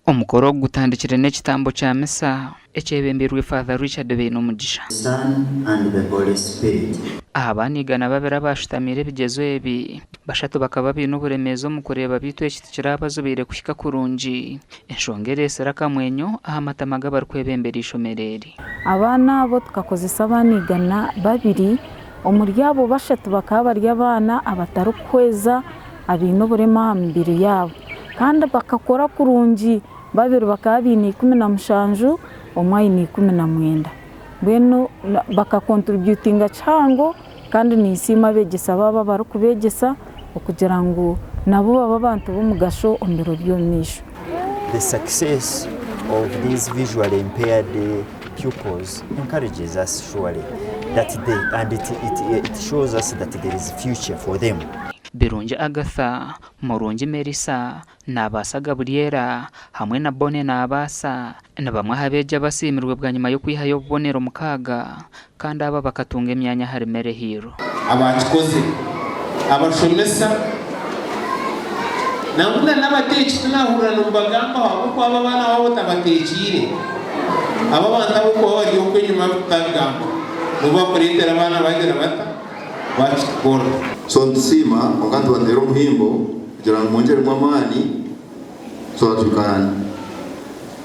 Omukoro gutandikira n'ekitambo kya misa ekyebembirwe Father Richard Beinomugisha. Abanigana babera bashutamire ebigezo ebi bashatu bakaba bino oburemeezi omu kureeba bitu ekiti kirabazobeire kuhika kurungi enshonga ereesera akamwenyo aha matama g'abarikwebembera ishomero eri. Abaana abo tukakozesa abanigana babiri omuri abo bashatu bakaba bari abaana abatarikweza abaine oburema aha mibiri yabo kandi bakakora kurungi. Babiri bakaba baine 17 omwe aine 19 bwenu bakakontributinga kihango kandi nisima begesa baba barikubegesa okugira ngu nabo baba abantu b'omugasho omu biro by'omumaisho. The success of these visually impaired pupils encourages us surely that it shows us that there is future for them. Birungi Agatha, Murungi Melissa, Nabasa Gabriela, hamwe na Bone Nabasa, na bamwe habeja basimirwe bwa nyuma yo kwihayo bonero mukaga kandi aba bakatunga emyanya hari mere hiro. Abakikoze abashomesa nanguna n'abateeki tunahura n'ubagamba abo kwaba bana abo tabateekire abo bantu abo kwa bari okwenyuma tutagamba muba kuretera abana bagira bata bakikora. So ntusima wakati batera umuhimbo kugira ngo mwongere mwamani so that we can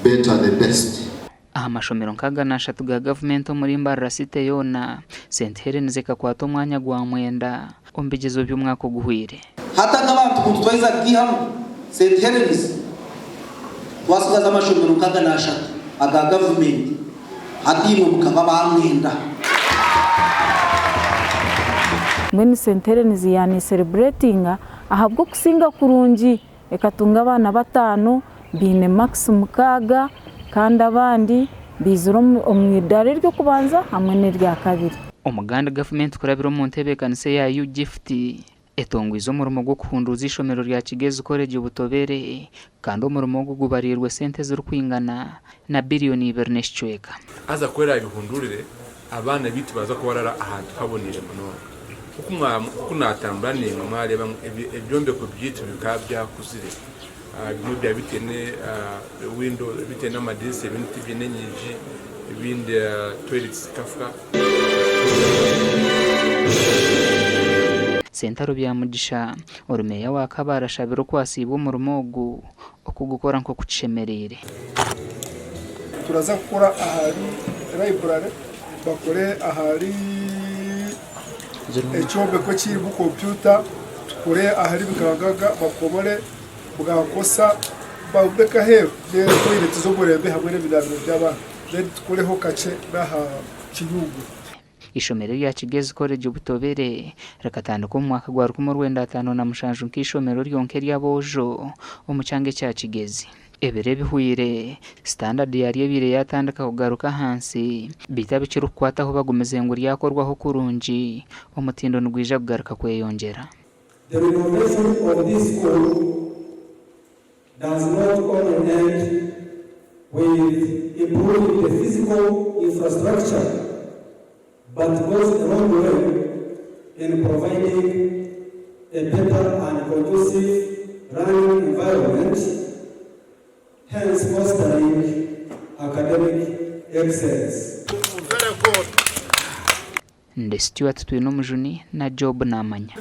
better the best. Amashomero nkaga nashatu ga government muri Mbarara City yona St Helens zikakwata omwanya gwa mwenda ombigezo by'umwaka guhwire. Hata n'abantu kutwaiza gihamu St Helens wasugaza amashomero nkaga nashatu aga government hatimu mukaba bamwenda. When St Helens yani celebrating ahabwo kusinga kurungi ekatunga abana batano bine maximum kaga kandi abandi bizira omwidare ryo kubanza hamwe n'irya kabiri. Omuganda government kurabira mu ntebe kanise ya UGift etongwiza umurimo gwo kuhunduza ishomero rya Kigezi College ubutobere kandi umurimo gwo gubarirwe sente ziri kwingana na biliyoni 2 n'eshweka. Aza kwera ibihundurire abana bitu baza kubarara ahantu habonere muno kunatambura ninga mwareba ebyombe ku byitu bikaba byakuzire bimwe bya bitene window bitene amadisi ibintu by'enyiji ibindi toilets kafuka. Sentaro bya Mugisha orumeya wa Kabara shabiro kwasiba umurimo ogu okugukora nko kucishemerere. Turaza gukora ahari library bakore ahari ecyombe ko kiri mu computer tukore ahari bigangaga bakomore bwakosa babeka hero de toilet zo burembe hamwe n'ibidabiro by'abana then tukoreho kace naha kiyugu. Ishomero rya Kigezi College ubutobere rakatanduka mu mwaka gwa 1957 nk'ishomero ryonke ry'abojo omucyange cya Kigezi. Ebere bihuyire standard yari ebire yatandika kugaruka hansi bitabikira kwataho bagumeze ngo ryakorwaho kurungi omutindo n'ugwija kugaruka kweyongera. The renovation of this school does not only end with improving the physical infrastructure but goes a long way in providing a better and conducive learning environment, hence fostering academic excellence. Nde Stuart Twino Mujuni na Job Namanya.